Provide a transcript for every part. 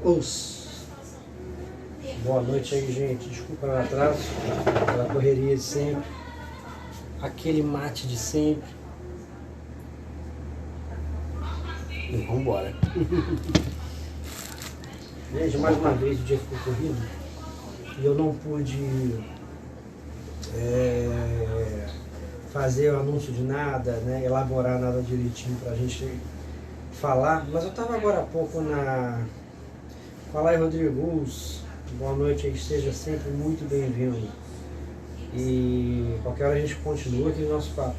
Os. Boa noite aí, gente. Desculpa o atraso, aquela correria de sempre, aquele mate de sempre. E vamos embora. Gente, mais uma vez o dia ficou corrido e eu não pude fazer o anúncio de nada, né, elaborar nada direitinho pra gente falar, mas eu estava agora há pouco na... Fala aí, Rodrigo, boa noite, aí esteja sempre muito bem-vindo. E qualquer hora a gente continua aqui no nosso papo.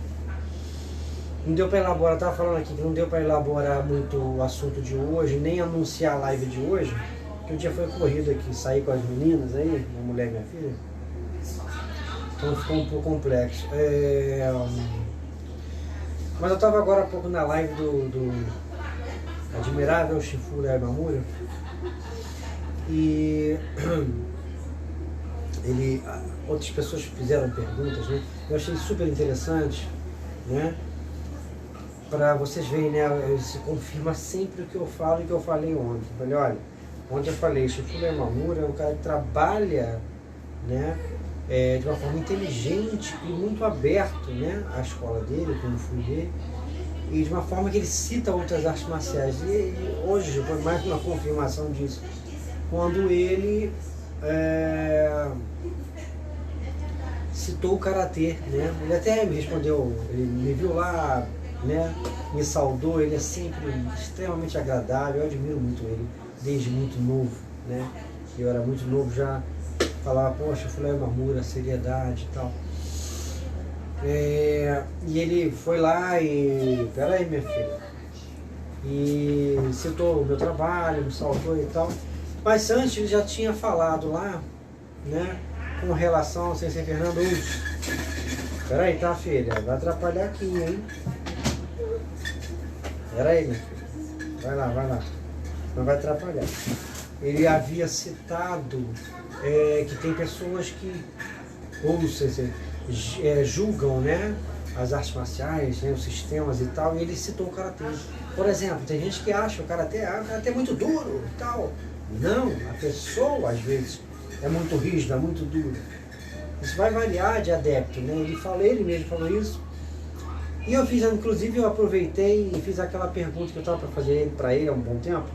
Não deu para elaborar, eu estava falando aqui que não deu para elaborar muito o assunto de hoje, nem anunciar a live de hoje, porque o dia foi corrido aqui, sair com as meninas aí, minha mulher e minha filha. Então ficou um pouco complexo. Mas eu estava agora há pouco na live do admirável Shifu Imamura e outras pessoas fizeram perguntas, né? Eu achei super interessante, né? Para vocês verem, né? Se confirma sempre o que eu falo e o que eu falei ontem. Eu falei, olha, ontem eu falei, Shifu Imamura é um cara que trabalha, né? De uma forma inteligente e muito aberto, né? A escola dele, como fui dele, e de uma forma que ele cita outras artes marciais. E hoje foi mais uma confirmação disso, quando ele citou o karatê, né? Ele até me respondeu, ele me viu lá, né? Me saudou, ele é sempre extremamente agradável, eu admiro muito ele, desde muito novo, né? Eu era muito novo já, falava, poxa, Shifu Imamura, seriedade e tal. E ele foi lá e... Peraí, minha filha. E citou o meu trabalho, me saudou e tal. Mas antes ele já tinha falado lá, né? Com relação ao Sensei Fernando. Peraí, tá, filha? Vai atrapalhar aqui, hein? Peraí, minha filha. Vai lá. Não vai atrapalhar. Ele havia citado que tem pessoas que julgam, né, as artes marciais, né, os sistemas e tal, e ele citou o karatê. Por exemplo, tem gente que acha o karatê é muito duro e tal. Não, a pessoa às vezes é muito rígida, muito dura. Isso vai variar de adepto, né? Ele mesmo falou isso. E eu fiz, inclusive eu aproveitei e fiz aquela pergunta que eu estava para fazer para ele há um bom tempo,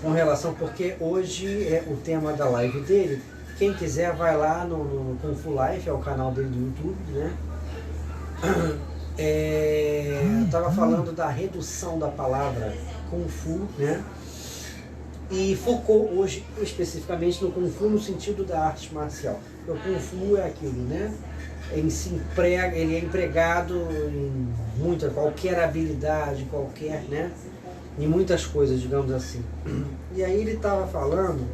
com relação, porque hoje é o tema da live dele. Quem quiser vai lá no Kung Fu Life, é o canal dele do YouTube, né? Eu estava falando da redução da palavra Kung Fu, né? E focou hoje especificamente no Kung Fu no sentido da arte marcial. O Kung Fu é aquilo, né? Ele é empregado em qualquer habilidade, qualquer, né? Em muitas coisas, digamos assim. E aí ele estava falando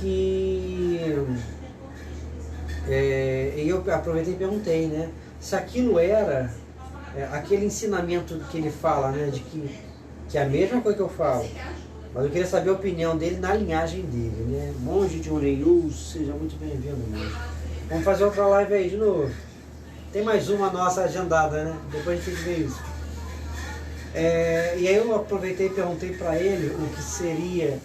que e eu aproveitei e perguntei, né, se aquilo era aquele ensinamento que ele fala, né, de que é a mesma coisa que eu falo, mas eu queria saber a opinião dele na linhagem dele, né? Monge de Ureiu, seja muito bem-vindo, monge. Vamos fazer outra live aí de novo. Tem mais uma nossa agendada, né? Depois a gente tem que ver isso. E aí eu aproveitei e perguntei para ele o que seria,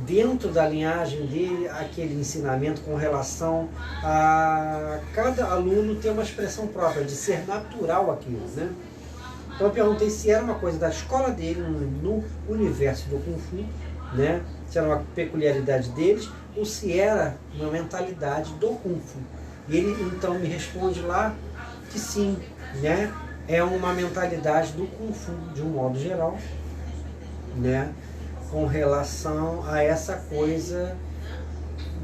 dentro da linhagem dele, aquele ensinamento com relação a cada aluno ter uma expressão própria, de ser natural aquilo, né? Então eu perguntei se era uma coisa da escola dele, no universo do Kung Fu, né? Se era uma peculiaridade deles, ou se era uma mentalidade do Kung Fu. E ele então me responde lá que sim, né? É uma mentalidade do Kung Fu, de um modo geral, né? Com relação a essa coisa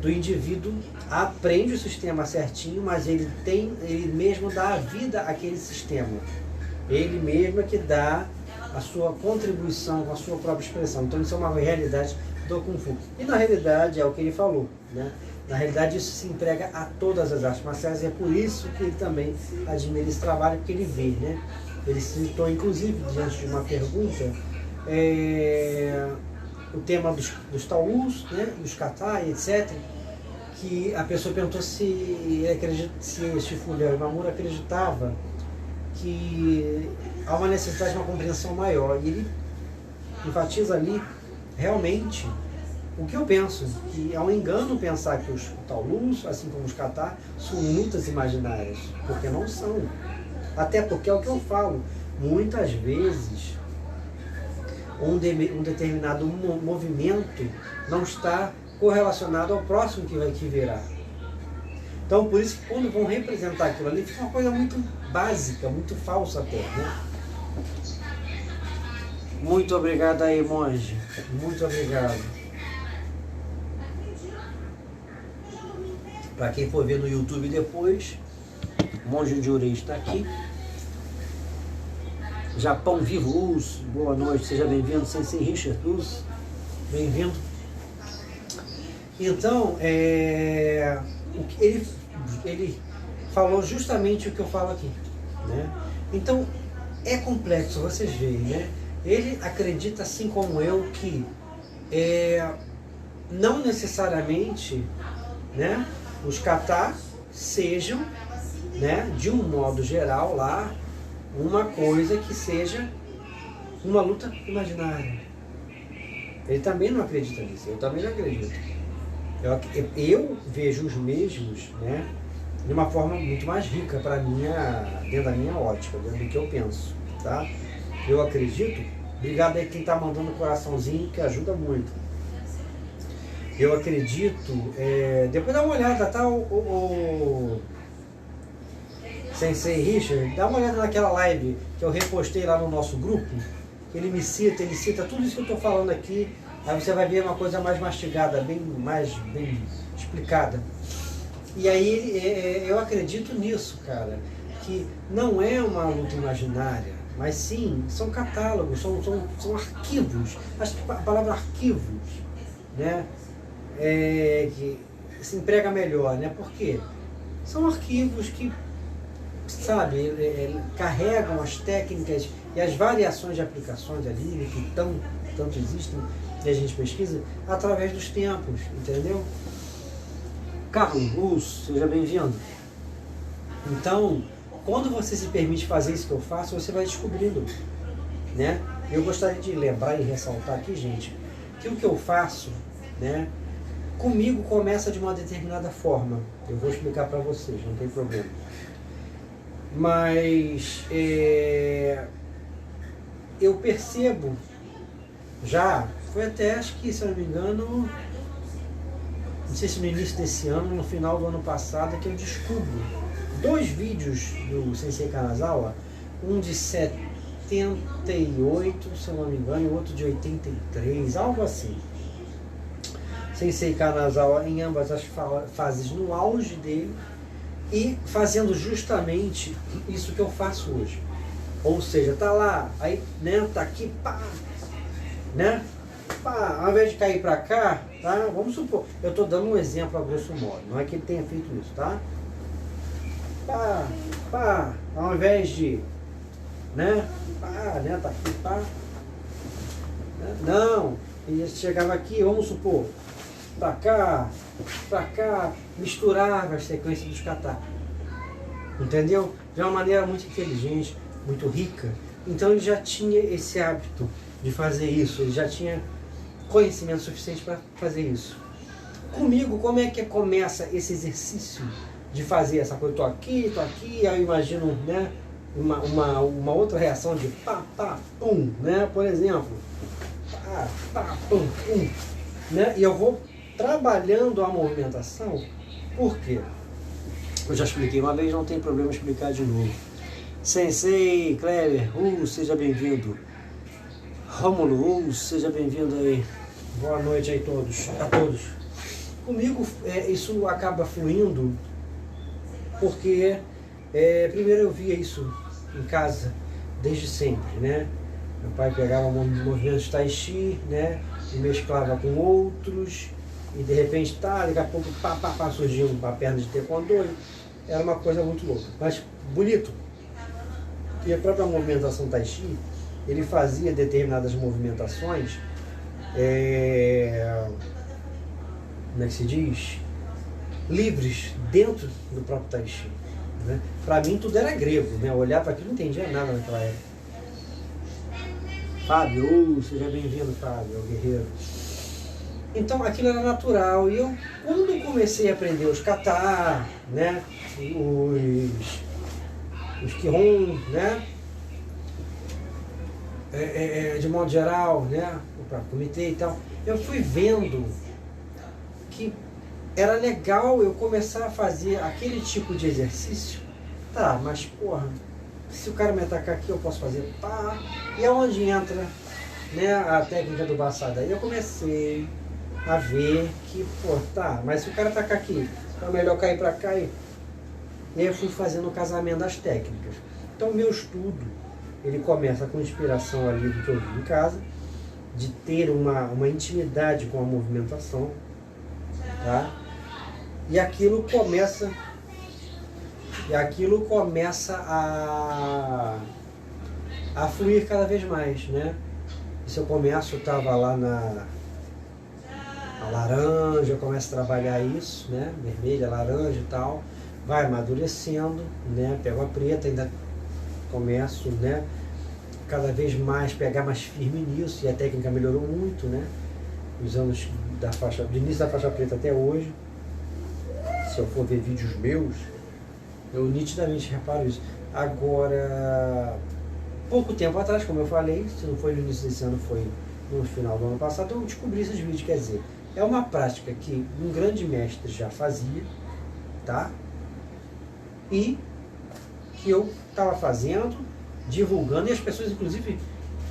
do indivíduo aprende o sistema certinho, mas ele mesmo dá a vida àquele sistema. Ele mesmo é que dá a sua contribuição com a sua própria expressão. Então isso é uma realidade do Kung Fu. E na realidade é o que ele falou, né? Na realidade isso se emprega a todas as artes marciais e é por isso que ele também admira esse trabalho, porque ele vê, né? Ele citou inclusive diante de uma pergunta o tema dos taus, né? Dos kata, etc. Que a pessoa perguntou se Shifu Imamura acreditava que há uma necessidade de uma compreensão maior. E ele enfatiza ali realmente o que eu penso, que é um engano pensar que os taulus, assim como os catar, são lutas imaginárias, porque não são. Até porque é o que eu falo, muitas vezes um determinado movimento não está correlacionado ao próximo que virá. Então, por isso que quando vão representar aquilo ali, fica uma coisa muito básica, muito falsa até, né? Muito obrigado aí, monge. Muito obrigado. Para quem for ver no YouTube depois, Monge de Urei está aqui. Japão Vivo Us, boa noite, seja bem-vindo. Sensei Richard Us, bem-vindo. Então, ele falou justamente o que eu falo aqui, né? Então, é complexo, vocês veem, né? Ele acredita, assim como eu, que não necessariamente, né, os kata sejam, né, de um modo geral lá, uma coisa que seja uma luta imaginária. Ele também não acredita nisso, eu também não acredito. Eu vejo os mesmos, né, de uma forma muito mais rica para dentro da minha ótica, dentro do que eu penso, tá? Eu acredito, obrigado aí quem está mandando coraçãozinho, que ajuda muito. Eu acredito, depois dá uma olhada, tá? O Sensei Richard, dá uma olhada naquela live que eu repostei lá no nosso grupo. Ele cita tudo isso que eu estou falando aqui. Aí você vai ver uma coisa mais mastigada, bem explicada. E aí eu acredito nisso, cara, que não é uma luta imaginária, mas sim, são catálogos, são arquivos. Acho que a palavra arquivos, né, que se emprega melhor, né? Porque são arquivos que, sabe, carregam as técnicas e as variações de aplicações ali, que tanto existem, e a gente pesquisa, através dos tempos, entendeu? Carlos, seja bem-vindo. Então, quando você se permite fazer isso que eu faço, você vai descobrindo, né? Eu gostaria de lembrar e ressaltar aqui, gente, que o que eu faço, né, comigo começa de uma determinada forma. Eu vou explicar para vocês, não tem problema. Mas eu percebo, já, foi até, acho que, se eu não me engano, não sei se no início desse ano, no final do ano passado, que eu descubro 2 vídeos do Sensei Kanazawa, um de 78, se eu não me engano, e o outro de 83, algo assim. Sensei Kanazawa em ambas as fases no auge dele e fazendo justamente isso que eu faço hoje. Ou seja, tá lá, aí, né, tá aqui, pá, né, pá, ao invés de cair para cá, tá, vamos supor, eu tô dando um exemplo a grosso modo, não é que ele tenha feito isso, tá, pá, pá, ao invés de, né, pá, né, tá aqui, pá, né? Não, ele chegava aqui, vamos supor, pra cá, misturava as sequências dos kata, entendeu? De uma maneira muito inteligente, muito rica. Então ele já tinha esse hábito de fazer isso, ele já tinha conhecimento suficiente para fazer isso. Comigo, como é que começa esse exercício de fazer essa coisa? Tô aqui, aí eu imagino, né, uma outra reação de pá, pá, pum, né, por exemplo, pá, pá, pum, pum, né, e eu vou trabalhando a movimentação. Por quê? Eu já expliquei uma vez, não tem problema explicar de novo. Sensei Kleber, seja bem-vindo. Rômulo, seja bem-vindo aí. Boa noite aí a todos. Comigo isso acaba fluindo porque primeiro eu via isso em casa desde sempre, né? Meu pai pegava movimentos tai chi, né, e mesclava com outros, e de repente daqui a pouco pá, surgia uma perna de taekwondo. Era uma coisa muito louca, mas bonito. E a própria movimentação tai chi, ele fazia determinadas movimentações, como é que se diz? Livres dentro do próprio tai chi, né? Para mim tudo era grego, né? Eu olhar para aquilo não entendia nada naquela época. Fábio, seja bem-vindo, Fábio, o guerreiro. Então aquilo era natural e eu, quando comecei a aprender os kata, né, os kihon, né, de modo geral, né, o próprio comitê e tal, eu fui vendo que era legal eu começar a fazer aquele tipo de exercício. Tá, mas porra, se o cara me atacar aqui eu posso fazer pá, e é onde entra, né, a técnica do Bassada. Aí eu comecei a ver que, pô, tá, mas se o cara atacar aqui, então é melhor cair pra cá e aí eu fui fazendo o casamento das técnicas. Então o meu estudo, ele começa com inspiração ali do que eu vi em casa, de ter uma intimidade com a movimentação, tá? E aquilo começa a fluir cada vez mais, né? E se eu começo, eu estava lá na laranja, eu começo a trabalhar isso, né? Vermelha, laranja e tal, vai amadurecendo, né? Pego a preta, ainda começo, né? Cada vez mais pegar mais firme nisso, e a técnica melhorou muito, né? Os anos do início da faixa preta até hoje. Se eu for ver vídeos meus, eu nitidamente reparo isso. Agora, pouco tempo atrás, como eu falei, se não foi no início desse ano, foi no final do ano passado, eu descobri esses vídeos. Quer dizer, é uma prática que um grande mestre já fazia, tá? E que eu estava fazendo, divulgando, e as pessoas inclusive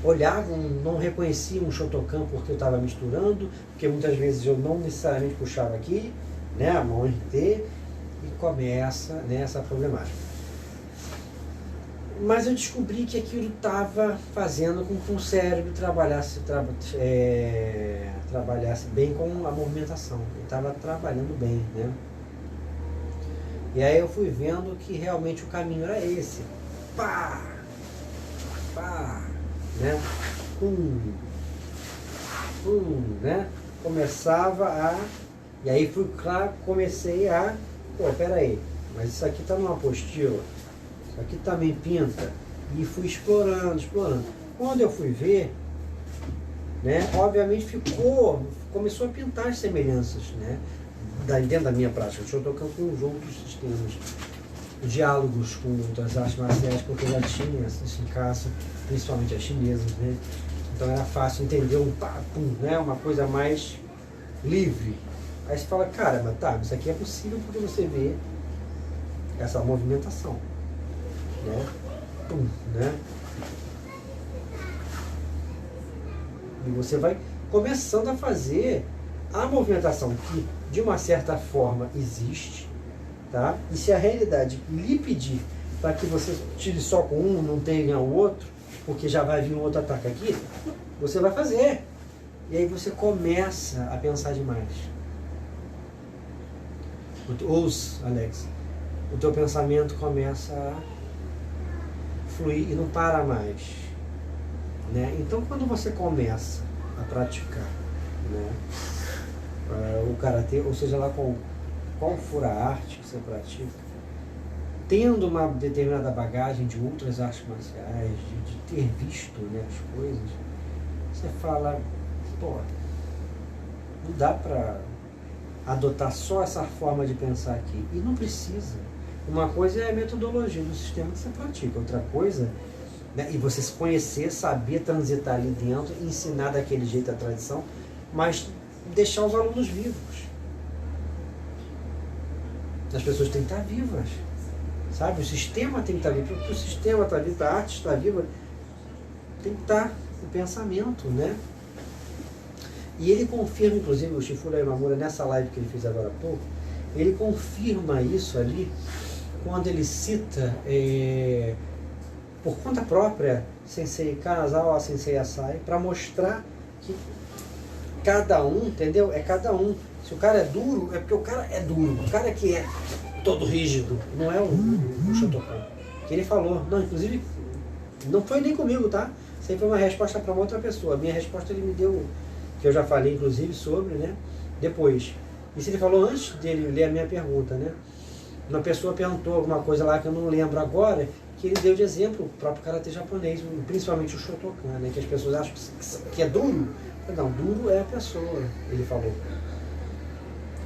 olhavam, não reconheciam o Shotokan porque eu estava misturando, porque muitas vezes eu não necessariamente puxava aqui, né, a mão RT, e começa, né, essa problemática. Mas eu descobri que aquilo estava fazendo com que o cérebro trabalhasse bem com a movimentação. Ele estava trabalhando bem, né? E aí eu fui vendo que realmente o caminho era esse. Pá! Pá! Né? Né? Começava a... E aí comecei a... Pô, peraí, mas isso aqui está numa apostila, isso aqui também pinta. E fui explorando. Quando eu fui ver, né, obviamente começou a pintar as semelhanças, né, dentro da minha prática. Eu estou tocando com os outros sistemas, diálogos com outras artes marciais, porque eu já tinha isso em casa, principalmente as chinesas, né? Então era fácil entender né, uma coisa mais livre. Aí você fala, cara, mas tá, isso aqui é possível porque você vê essa movimentação, né? Né? E você vai começando a fazer a movimentação que, de uma certa forma, existe, tá? E se a realidade lhe pedir para que você tire só com um, não tenha o outro, porque já vai vir um outro ataque aqui, você vai fazer. E aí você começa a pensar demais. Ouça, Alex, o teu pensamento começa a fluir e não para mais, né? Então quando você começa a praticar, né, o karatê, ou seja lá qual for a arte que você pratica, tendo uma determinada bagagem de outras artes marciais, de ter visto, né, as coisas, você fala, pô, não dá para adotar só essa forma de pensar aqui. E não precisa. Uma coisa é a metodologia do sistema que você pratica, outra coisa, né, e você se conhecer, saber transitar ali dentro, ensinar daquele jeito a tradição, mas deixar os alunos vivos. As pessoas têm que estar vivas, sabe? O sistema tem que estar vivo, porque o sistema está vivo, a arte está viva, tem que estar o pensamento, né? E ele confirma, inclusive, o Shifura Yamamura, nessa live que ele fez agora há pouco, ele confirma isso ali, quando ele cita, por conta própria, Sensei Kanazawa, Sensei Asai, para mostrar que cada um, entendeu? É cada um. Se o cara é duro, é porque o cara é duro. O cara que é todo rígido, não é o Shotokan. Que ele falou, não, inclusive, não foi nem comigo, tá? Isso aí foi uma resposta para uma outra pessoa. A minha resposta ele me deu, que eu já falei, inclusive, sobre, né? Depois. Isso ele falou antes dele ler a minha pergunta, né? Uma pessoa perguntou alguma coisa lá que eu não lembro agora, que ele deu de exemplo o próprio karatê japonês, principalmente o Shotokan, né? Que as pessoas acham que é duro. Não, duro é a pessoa, ele falou.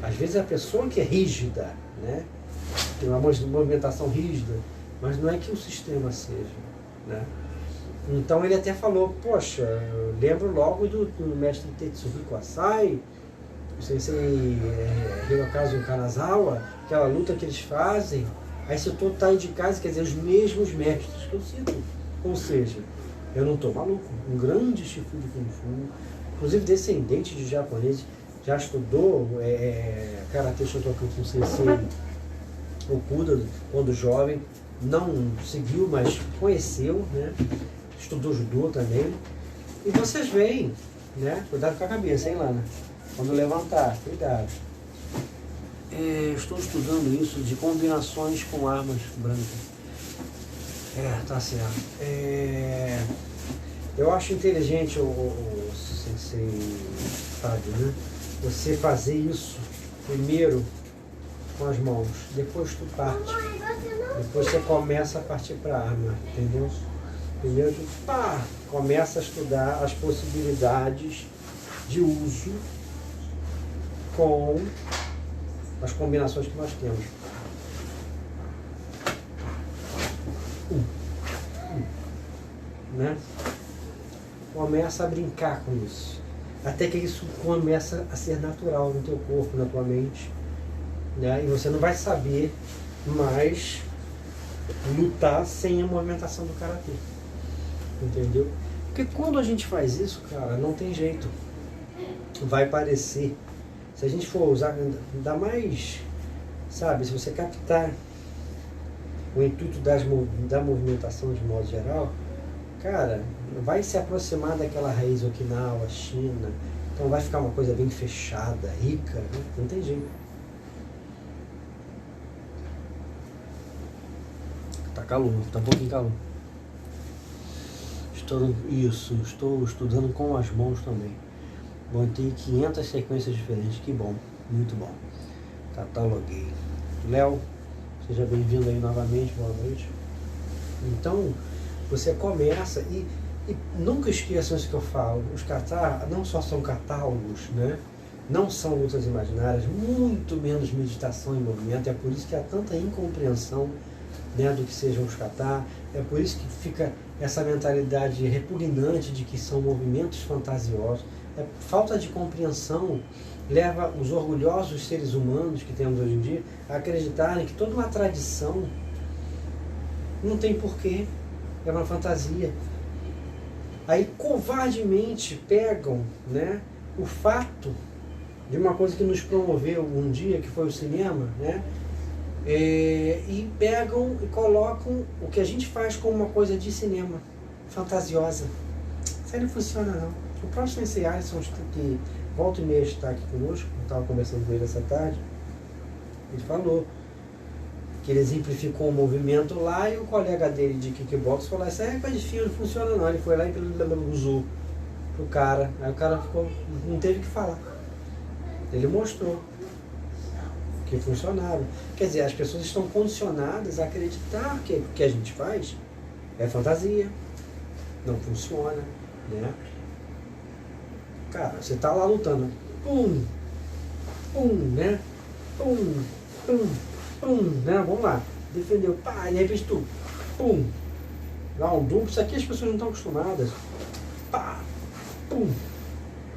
Às vezes é a pessoa que é rígida, né? Tem uma movimentação rígida, mas não é que o sistema seja, né? Então ele até falou, poxa, eu lembro logo do mestre Tetsuhiko Asai, o sensei Hirokazu Kanazawa, aquela luta que eles fazem, aí citou Tai de casa, quer dizer, os mesmos mestres que eu cito. Ou seja, eu não estou maluco, um grande Shifu de Kung Fu, inclusive descendente de japoneses, já estudou Karatê Shotokan com o sensei Okuda quando jovem, não seguiu, mas conheceu, né? Estudou judô também. E vocês veem, né? Cuidado com a cabeça, hein, Lana? Quando levantar, cuidado. Estou estudando isso de combinações com armas brancas. Tá certo. Eu acho inteligente o sensei Fábio, né? Você fazer isso primeiro com as mãos, depois tu parte. Depois você começa a partir para a arma, entendeu? Primeiro tu começa a estudar as possibilidades de uso com as combinações que nós temos. Né? Começa a brincar com isso. Até que isso começa a ser natural no teu corpo, na tua mente. Né? E você não vai saber mais lutar sem a movimentação do karatê. Entendeu? Porque quando a gente faz isso, cara, não tem jeito. Vai parecer. Se a gente for usar, ainda mais, sabe, se você captar o intuito da movimentação de modo geral, cara, vai se aproximar daquela raiz Okinawa, China, então vai ficar uma coisa bem fechada, rica, né? Não tem jeito. Tá calor, tá um pouquinho calor. Estou estudando com as mãos também. Botei 500 sequências diferentes, que bom, muito bom. Cataloguei. Léo, seja bem-vindo aí novamente, boa noite. Então, você começa e nunca esqueçam isso que eu falo, os catálogos não só são catálogos, né? Não são lutas imaginárias, muito menos meditação em movimento, é por isso que há tanta incompreensão, né, do que sejam os kata, é por isso que fica essa mentalidade repugnante de que são movimentos fantasiosos. Falta de compreensão leva os orgulhosos seres humanos que temos hoje em dia a acreditarem que toda uma tradição não tem porquê, é uma fantasia. Aí covardemente pegam, né, o fato de uma coisa que nos promoveu um dia, que foi o cinema, né, e pegam e colocam o que a gente faz como uma coisa de cinema, fantasiosa. Isso aí não funciona não. O próprio Sensei Alisson, que volta e meia está aqui conosco, eu estava conversando com ele essa tarde, ele falou que ele exemplificou um movimento lá e o colega dele de kickbox falou, isso aí é coisa de filme, não funciona não. Ele foi lá e usou pro cara, aí o cara ficou, não teve o que falar. Ele mostrou que funcionava. Quer dizer, as pessoas estão condicionadas a acreditar que o que a gente faz é fantasia, não funciona, né? Cara, você tá lá lutando, né? Né? Vamos lá, defendeu, pá, e de repente tu, dá um dump, isso aqui as pessoas não estão acostumadas, pá,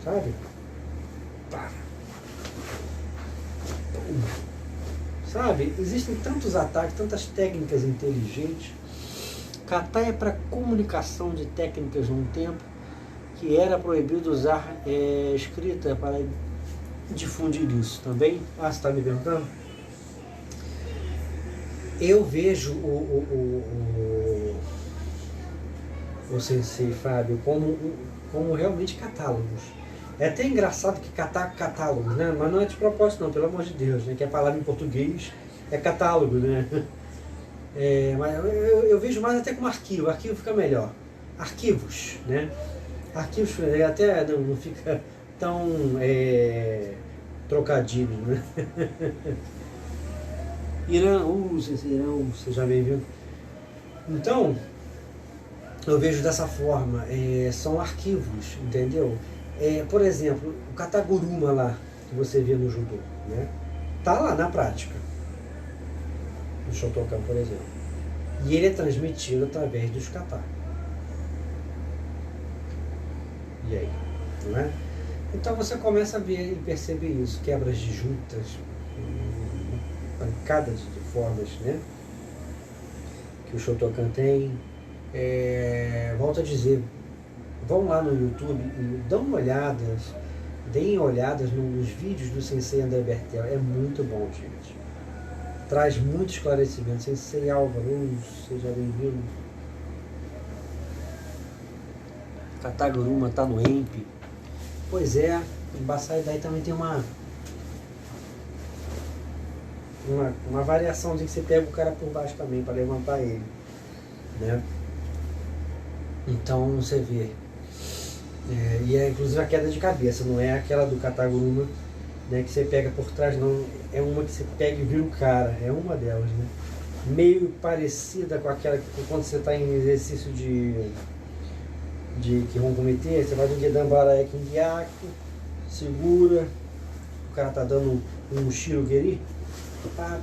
sabe? Pá, sabe? Existem tantos ataques, tantas técnicas inteligentes. Kata é para comunicação de técnicas num tempo que era proibido usar escrita para difundir isso também. Você está me perguntando? Eu vejo o Sensei Fábio como realmente catálogos. É até engraçado que catálogos, né? Mas não é de propósito não, pelo amor de Deus, né? Que a palavra em português é catálogo, né? Mas eu vejo mais até como arquivo fica melhor. Arquivos, né? Arquivos até não fica tão trocadilho, né? Irã, seja bem-vindo. Então, eu vejo dessa forma, são arquivos, entendeu? Por exemplo, o Kataguruma lá, que você vê no judô, né? Tá lá na prática, no Shotokan, por exemplo. E ele é transmitido através dos kata. E aí, não é? Então você começa a ver e perceber isso, quebras de juntas, pancadas de formas, né? Que o Shotokan tem. Volto a dizer, vão lá no YouTube e dão olhadas, deem olhadas nos vídeos do Sensei André Bertel, é muito bom, gente. Traz muito esclarecimento. Sensei Álvaro, seja bem-vindo. Kataguruma tá no EMP. Pois é, em Basai daí também tem uma variação de que você pega o cara por baixo também para levantar ele, né? Então você vê, e é inclusive a queda de cabeça, não é aquela do Kataguruma, né, que você pega por trás, não, é uma que você pega e vira o cara, é uma delas, né? Meio parecida com aquela que quando você está em exercício de que vão cometer, você vai do Gedambara Ekingyaku, segura, o cara tá dando um Shirogeri, pá,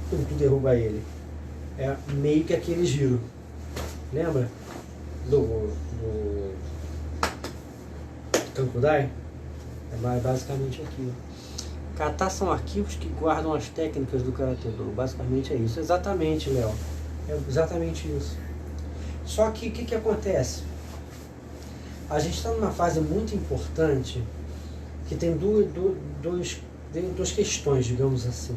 tu derruba ele. É meio que aquele giro. Lembra? Do Kankudai? É basicamente aquilo. Kata são arquivos que guardam as técnicas do Karatê-Do. Basicamente é isso. Exatamente, Léo. É exatamente isso. Só que o que acontece? A gente está numa fase muito importante que tem duas questões, digamos assim.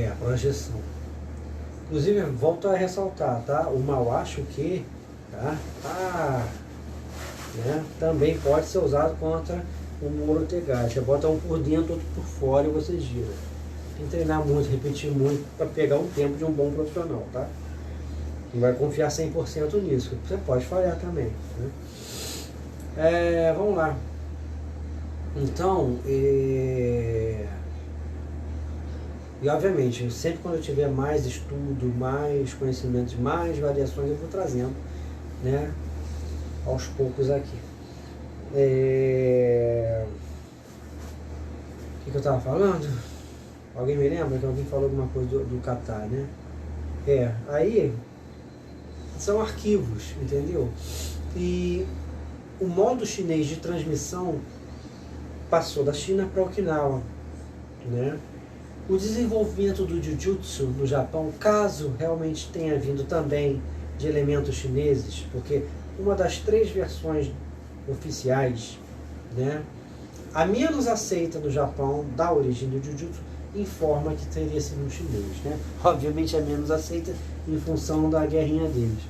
A projeção. Inclusive, volto a ressaltar, tá? O Mawashi, o que, tá? Né? Também pode ser usado contra o Moro Tegai. Você bota um por dentro, outro por fora e você gira. Tem que treinar muito, repetir muito para pegar um tempo de um bom profissional, tá? Não vai confiar 100% nisso. Você pode falhar também, né? Vamos lá. Então, e obviamente, sempre quando eu tiver mais estudo, mais conhecimentos, mais variações, eu vou trazendo, né, aos poucos aqui. O que eu estava falando? Alguém me lembra que alguém falou alguma coisa do kata, né? Aí são arquivos, entendeu? E o modo chinês de transmissão passou da China para Okinawa, né? O desenvolvimento do Jiu-Jitsu no Japão, caso realmente tenha vindo também de elementos chineses, porque uma das 3 versões oficiais, né, a menos aceita no Japão da origem do Jiu-Jitsu, informa que teria sido um chinês, né? Obviamente é menos aceita em função da guerrinha deles.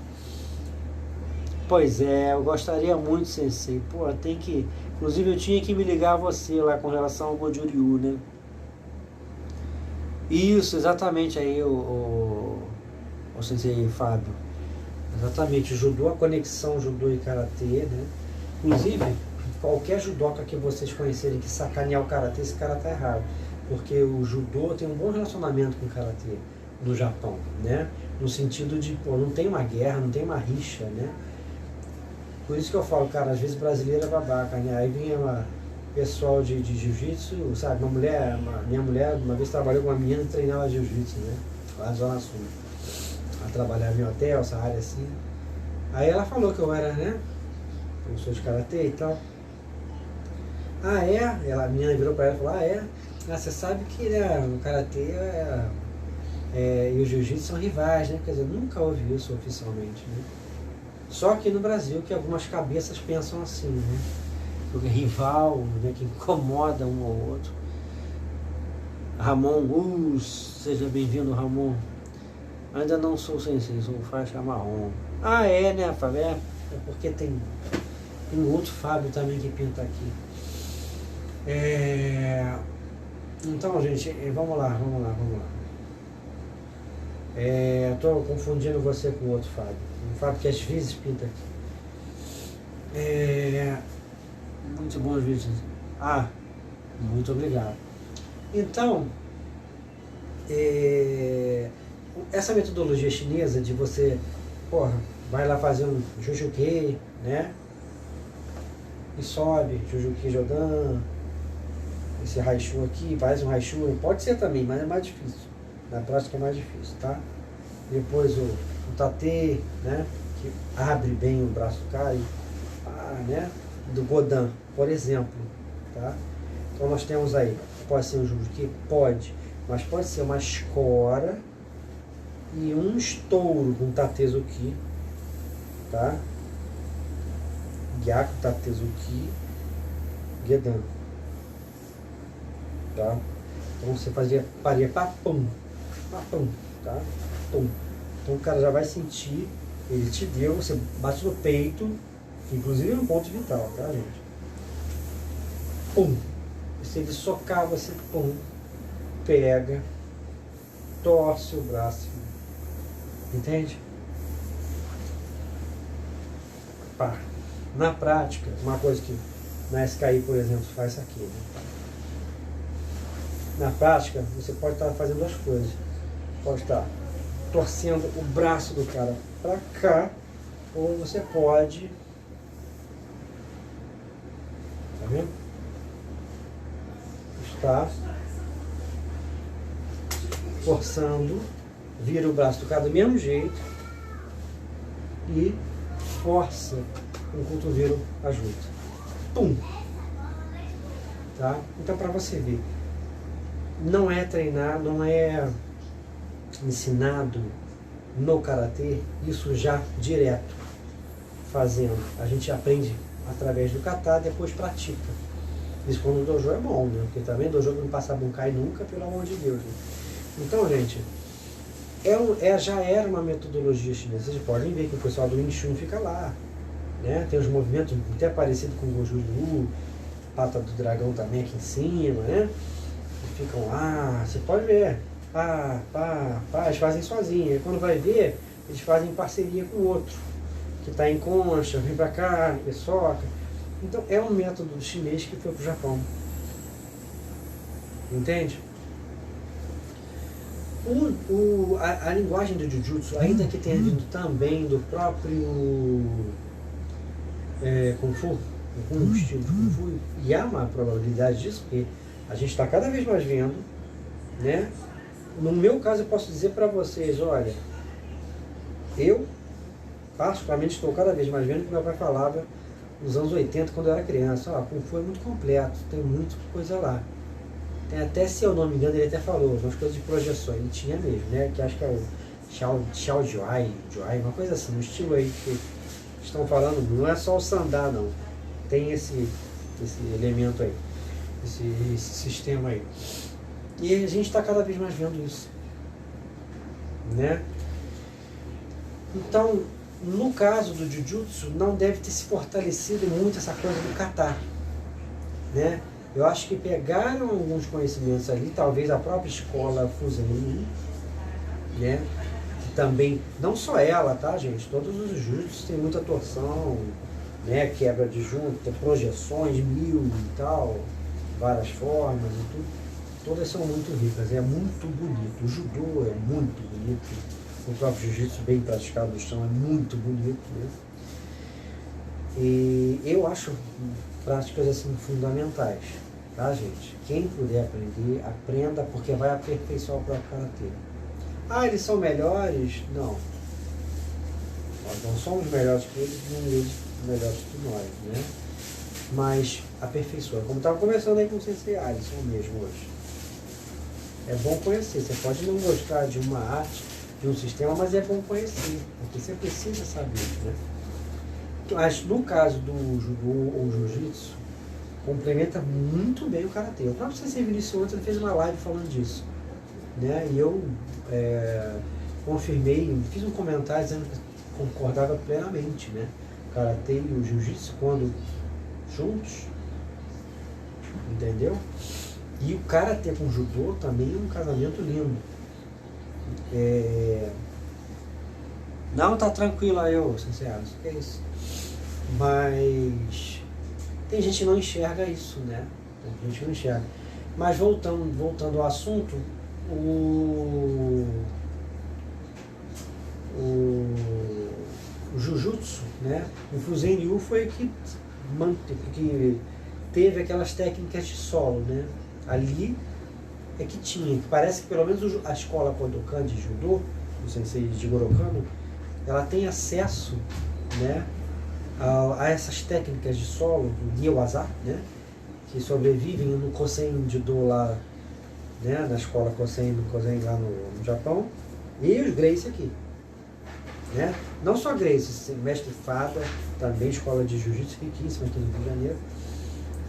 Pois é, eu gostaria muito, Sensei. Pô, tem que... Inclusive eu tinha que me ligar a você lá com relação ao Goju-Ryu, né? Isso, exatamente aí, o Sensei Fábio. Exatamente, o judô, a conexão judô e karatê, né? Inclusive, qualquer judoca que vocês conhecerem que sacanear o karatê, esse cara tá errado. Porque o judô tem um bom relacionamento com o karatê no Japão, né? No sentido de, pô, não tem uma guerra, não tem uma rixa, né? Por isso que eu falo, cara, às vezes brasileira é babaca, né? Aí vinha pessoal de jiu-jitsu, sabe? Minha mulher uma vez trabalhou com uma menina que treinava jiu-jitsu, né? Lá na Zona Sul. Ela trabalhava em hotel, essa área assim. Aí ela falou que eu era, né? Professor de karatê e tal. A menina virou pra ela e falou, você sabe que, né, o karatê e o jiu-jitsu são rivais, né? Quer dizer, nunca ouvi isso oficialmente, né? Só aqui no Brasil que algumas cabeças pensam assim, né? Porque rival, né, que incomoda um ao outro. Ramon, seja bem-vindo, Ramon. Ainda não sou sensei, sou faixa marrom. Né, Fábio? É porque tem outro Fábio também que pinta aqui. Então, gente, vamos lá. Estou confundindo você com outro Fábio. Um Fábio que às vezes pinta aqui. Muito bons vídeos. Muito obrigado. Então, essa metodologia chinesa de você, porra, vai lá fazer um Jujukei, né? E sobe, Jujukei Jodan, esse Haishu aqui, faz um Haishu, pode ser também, mas é mais difícil. Na prática é mais difícil, tá? Depois o Tate, né? Que abre bem o braço do cara, né? Do Godan, por exemplo, tá? Então nós temos aí, pode ser um Jujukei? Pode, mas pode ser uma escora e um estouro com Tatezuki, tá? Gyaku Tatezuki Gedan, tá? Então você faria papum, tá? Pum. Então o cara já vai sentir, ele te deu, você bate no peito, que inclusive é um ponto vital, tá, gente? Pum. E se ele socar, você pum, pega, torce o braço, entende? Pá. Na prática, uma coisa que na SKI, por exemplo, faz isso aqui, né? Na prática, você pode estar fazendo duas coisas. Pode estar torcendo o braço do cara para cá, ou você pode, tá vendo? Está forçando, vira o braço do cara do mesmo jeito e força com o cotovelo ajuda. Pum! Tá? Então, para você ver, não é treinado, não é ensinado no karatê isso já direto fazendo. A gente aprende através do kata, depois pratica. Isso quando o dojo é bom, né? Porque também o dojo não passa bunkai nunca, pelo amor de Deus. Né? Então, gente, já era uma metodologia chinesa. Vocês podem ver que o pessoal do Wing Chun fica lá, né? Tem uns movimentos até parecidos com o Goju Ryu, pata do dragão também aqui em cima, né? E ficam lá, você pode ver. Eles fazem sozinhos. E quando vai ver, eles fazem em parceria com o outro, que está em concha, vem para cá, soca. Então é um método chinês que foi para o Japão. Entende? A linguagem do Jujutsu, ainda que tenha vindo também do próprio Kung Fu, um estilo de Kung Fu, e há uma probabilidade disso, porque a gente está cada vez mais vendo, né? No meu caso, eu posso dizer para vocês, olha, eu, particularmente, estou cada vez mais vendo que meu pai falava nos anos 80, quando eu era criança, Kung Fu é muito completo, tem muita coisa lá. Tem até, se eu não me engano, ele até falou, umas coisas de projeções, ele tinha mesmo, né? Que acho que é o Xiao Juai, uma coisa assim, um estilo aí que estão falando, não é só o Sandá, não. Tem esse elemento aí, esse sistema aí. E a gente está cada vez mais vendo isso, né? Então, no caso do Jujutsu, não deve ter se fortalecido muito essa coisa do kata, né? Eu acho que pegaram alguns conhecimentos ali, talvez a própria escola Fuzen, né? Que também, não só ela, tá, gente? Todos os Jujutsu têm muita torção, né? Quebra de junto, tem projeções, mil e tal, várias formas e tudo. Todas são muito ricas, é muito bonito. O judô é muito bonito, o próprio jiu-jitsu bem praticado no chão é muito bonito, né? E eu acho práticas assim fundamentais, tá, gente? Quem puder aprender, aprenda, porque vai aperfeiçoar o próprio karatê. Eles são melhores? Não. Nós não somos melhores que eles, nem eles melhores que nós, né? Mas aperfeiçoa. Como estava conversando aí com o Sensei Alisson mesmo hoje. É bom conhecer. Você pode não gostar de uma arte, de um sistema, mas é bom conhecer, porque você precisa saber, né? Mas no caso do judô ou jiu-jitsu, complementa muito bem o karatê. O próprio Sensei Vinícius ontem fez uma live falando disso, né? E eu confirmei, fiz um comentário dizendo que concordava plenamente, né? O karatê e o jiu-jitsu, quando juntos, entendeu? E o karatê com o judô também é um casamento lindo. Não, tá tranquilo aí, ô Sincero, o que é isso? Mas tem gente que não enxerga isso, né? Tem gente que não enxerga. Mas voltando ao assunto, o Jujutsu, né? O Fuzen Ryu foi que teve aquelas técnicas de solo, né? Ali é que tinha, que parece que pelo menos a escola Kodokan de Judô, o sensei Jigoro Kano, ela tem acesso, né, a essas técnicas de solo, do Gyowaza, né, que sobrevivem no Kosen Judo lá, né, na escola Kosen lá no Japão, e os Gracie aqui. Né? Não só Gracie, mestre Fada, também escola de Jiu-Jitsu riquíssima aqui no Rio de Janeiro,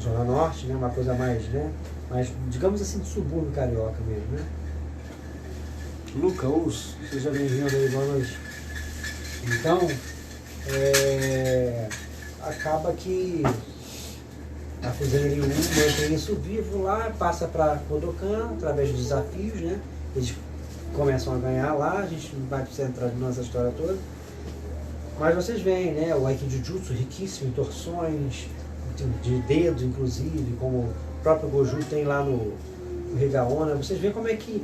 Zona Norte, né, uma coisa mais, né, mas digamos assim, de subúrbio carioca mesmo, né? Lucas, seja bem-vindo aí, boa noite. Então, acaba que a Fuzen Ryu mantém isso vivo lá, passa para Kodokan através dos desafios, né? Eles começam a ganhar lá, a gente não vai precisar entrar nessa história toda. Mas vocês veem, né? O Aikijutsu riquíssimo em torções, de dedos inclusive, como o próprio Goju tem lá no Higaonna. Vocês veem como é que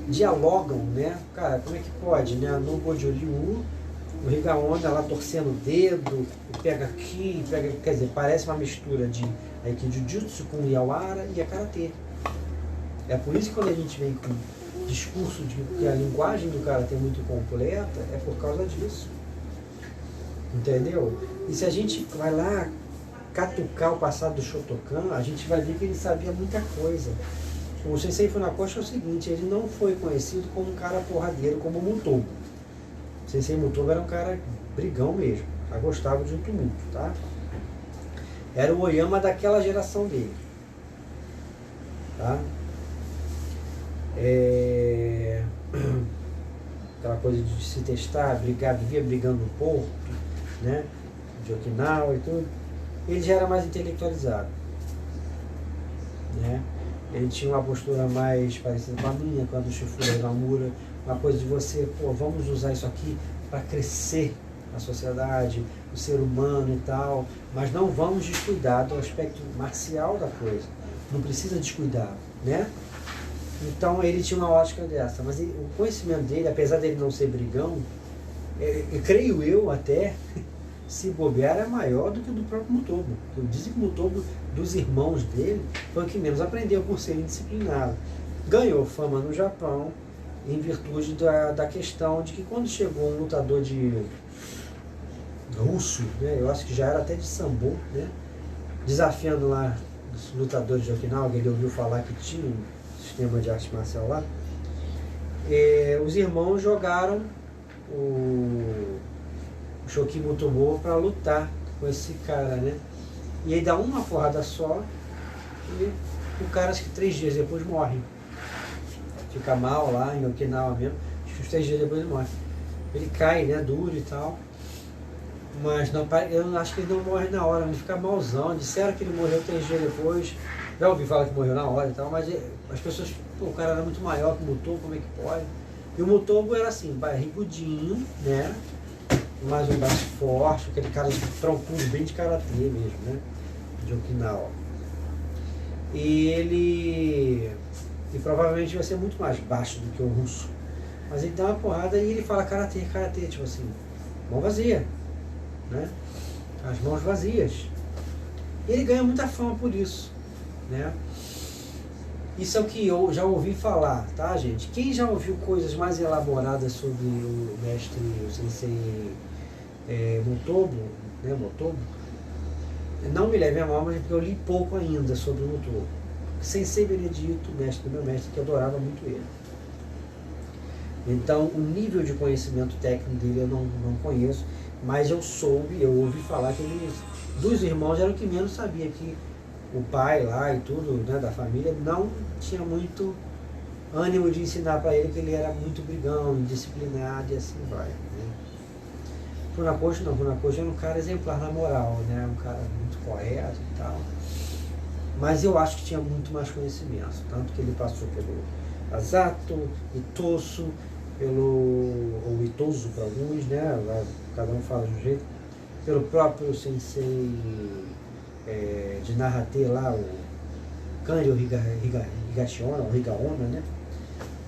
dialogam, né? Cara, como é que pode, né? No Goju-Ryu, o Higaonna lá torcendo o dedo, pega aqui, pega, quer dizer, parece uma mistura de Aikijutsu com Yawara e a Karatê. É por isso que quando a gente vem com discurso de que a linguagem do Karatê é muito completa, é por causa disso. Entendeu? E se a gente vai lá catucar o passado do Shotokan, a gente vai ver que ele sabia muita coisa. O Sensei Funakoshi é o seguinte, ele não foi conhecido como um cara porradeiro como o Mutomo. O Sensei Mutomo era um cara brigão mesmo, já gostava de um tumulto, tá? Era o Oyama daquela geração dele. Tá? Aquela coisa de se testar, brigar, vivia brigando no porto, né? De Okinawa e tudo. Ele já era mais intelectualizado, né? Ele tinha uma postura mais parecida com a minha, com a do Shifura Gamura, uma coisa de você, pô, vamos usar isso aqui para crescer a sociedade, o ser humano e tal, mas não vamos descuidar do aspecto marcial da coisa, não precisa descuidar, né? Então ele tinha uma ótica dessa, mas o conhecimento dele, apesar dele não ser brigão, creio eu até, se bobear, é maior do que o do próprio Mutomo. Dizem que o Mutomo, dos irmãos dele, foi o que menos aprendeu por ser indisciplinado. Ganhou fama no Japão em virtude da questão de que quando chegou um lutador de russo, né, eu acho que já era até de sambo, né, desafiando lá os lutadores de Okinawa, que ele ouviu falar que tinha um sistema de arte marcial lá, os irmãos jogaram o Shoki Mutomo para lutar com esse cara, né? E aí dá uma porrada só e o cara, acho que 3 dias depois, morre. Fica mal lá em Okinawa mesmo, acho que uns 3 dias depois ele morre. Ele cai, né, duro e tal, mas não, eu acho que ele não morre na hora, ele fica malzão. Disseram que ele morreu 3 dias depois, já ouvi falar que morreu na hora e tal, mas as pessoas, pô, o cara era muito maior que o Mutomo, como é que pode? E o Mutomo era assim, barrigudinho, né? Mais um braço forte, aquele cara de troncudo, bem de karatê mesmo, né? De Okinawa. E provavelmente vai ser muito mais baixo do que o russo. Mas ele dá uma porrada e ele fala karatê, tipo assim, mão vazia, né? As mãos vazias. E ele ganha muita fama por isso, né? Isso é o que eu já ouvi falar, tá, gente? Quem já ouviu coisas mais elaboradas sobre o mestre, o sensei Mutomo, né, Mutomo, não me leve a mal, mas porque eu li pouco ainda sobre o Mutomo. Sensei Benedito, mestre do meu mestre, que eu adorava muito ele. Então, o nível de conhecimento técnico dele eu não conheço, mas eu ouvi falar que ele, dos irmãos, era o que menos sabia, que o pai lá e tudo, né, da família, não tinha muito ânimo de ensinar para ele, que ele era muito brigão, indisciplinado e assim vai, né? Funakoshi não, Funakoshi era um cara exemplar na moral, né, um cara muito correto e tal, mas eu acho que tinha muito mais conhecimento, tanto que ele passou pelo Asato, Itosu, ou Itosu para alguns, né, cada um fala de um jeito, pelo próprio sensei de Narate lá, o Kanryo Higashiona, ou Higaonna, né?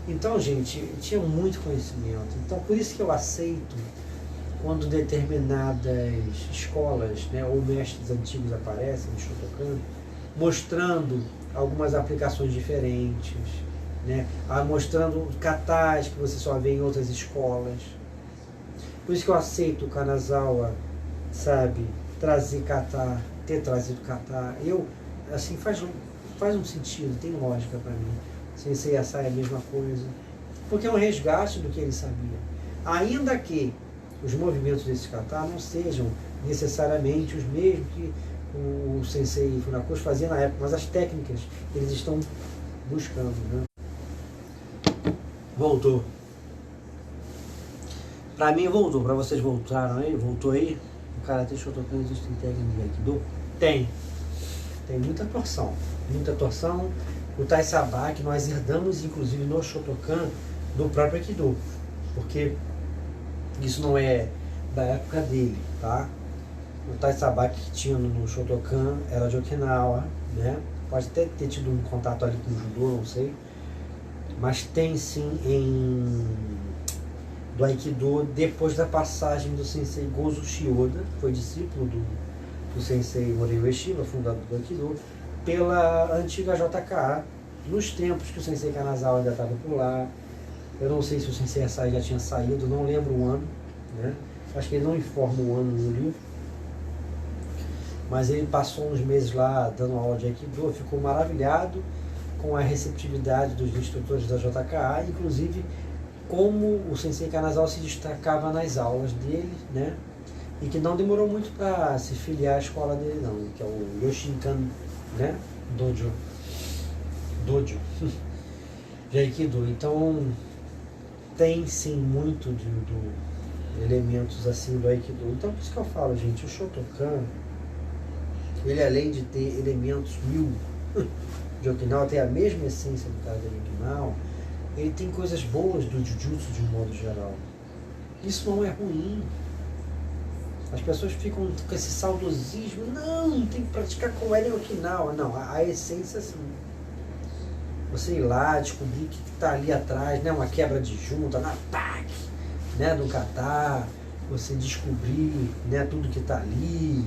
Então, gente, tinha muito conhecimento. Então, por isso que eu aceito quando determinadas escolas, né, ou mestres antigos aparecem no Shotokan, mostrando algumas aplicações diferentes, né, mostrando katas que você só vê em outras escolas. Por isso que eu aceito o Kanazawa, sabe, trazer kata, ter trazido kata. Eu, assim, faz um sentido, tem lógica para mim. Sensei Asai é a mesma coisa. Porque é um resgate do que ele sabia. Ainda que os movimentos desse kata não sejam necessariamente os mesmos que o Sensei Funakoshi fazia na época, mas as técnicas eles estão buscando, né? Voltou. Pra mim voltou, pra vocês voltaram aí? Voltou aí? O Karate Shotokan existe em técnica de Aikido? Tem. Tem muita torção. Muita torção. O Tai Sabá, que nós herdamos inclusive no Shotokan do próprio Aikido. Porque isso não é da época dele, tá? O Tai Sabá que tinha no Shotokan era de Okinawa, né? Pode até ter tido um contato ali com o judô, não sei. Mas tem sim do Aikido depois da passagem do Sensei Gozu Shioda, que foi discípulo do Sensei Morei Ueshiba, fundador do Aikido, pela antiga JKA, nos tempos que o Sensei Kanazawa ainda estava por lá. Eu não sei se o Sensei Asai já tinha saído, não lembro o ano, né? Acho que ele não informa o ano no livro. Mas ele passou uns meses lá dando aula de Aikido, ficou maravilhado com a receptividade dos instrutores da JKA, inclusive como o Sensei Kanazawa se destacava nas aulas dele, né? E que não demorou muito para se filiar à escola dele não, que é o Yoshinkan, né? Dojo de Aikido. Então tem sim muito de elementos assim do Aikido. Então por isso que eu falo, gente, o Shotokan, ele além de ter elementos de Okinawa, tem a mesma essência do cara de Okinawa, ele tem coisas boas do Jujutsu de um modo geral. Isso não é ruim. As pessoas ficam com esse saudosismo, não, tem que praticar como era em Okinawa. Não, a essência sim. Você ir lá, descobrir o que está ali atrás, né? Uma quebra de junta, na ataque, né? Do kata, você descobrir, né? Tudo que está ali,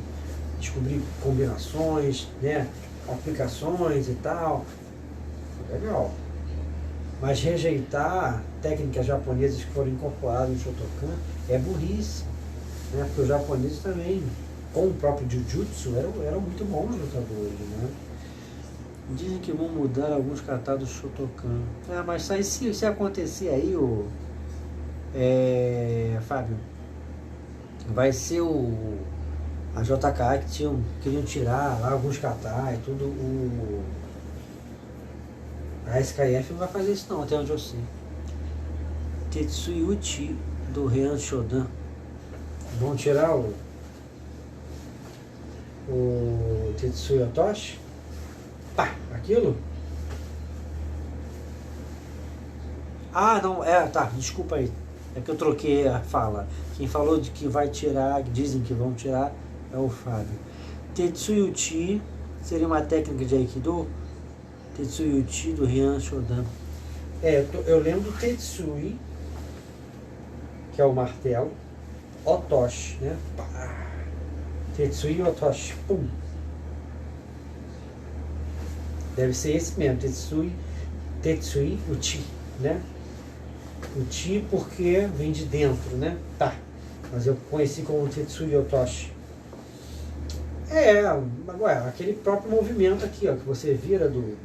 descobrir combinações, né? Aplicações e tal. Legal. Mas rejeitar técnicas japonesas que foram incorporadas no Shotokan é burrice, né? Porque os japoneses também, com o próprio Jujutsu, eram muito bons lutadores, né? Dizem que vão mudar alguns katas do Shotokan. Mas isso aí, se acontecer aí, Fábio, vai ser a JKA que queriam tirar lá alguns katas e tudo. A SKF não vai fazer isso não, até onde eu sei. Tetsuyuchi do Heian Shodan. Vão tirar o Tetsuya Otoshi? Pá, aquilo? Ah, não, tá, desculpa aí. É que eu troquei a fala. Quem falou de que vai tirar, dizem que vão tirar, é o Fábio. Tetsuyuchi seria uma técnica de Aikido? Tetsuyuchi do Heian Shodan. Eu lembro Tetsui, que é o martelo, Otoshi, né? Pá. Tetsui Otoshi, pum. Deve ser esse mesmo, Tetsui, o Chi, né? O Chi porque vem de dentro, né? Tá. Mas eu conheci como Tetsui Otoshi. Aquele próprio movimento aqui, ó, que você vira do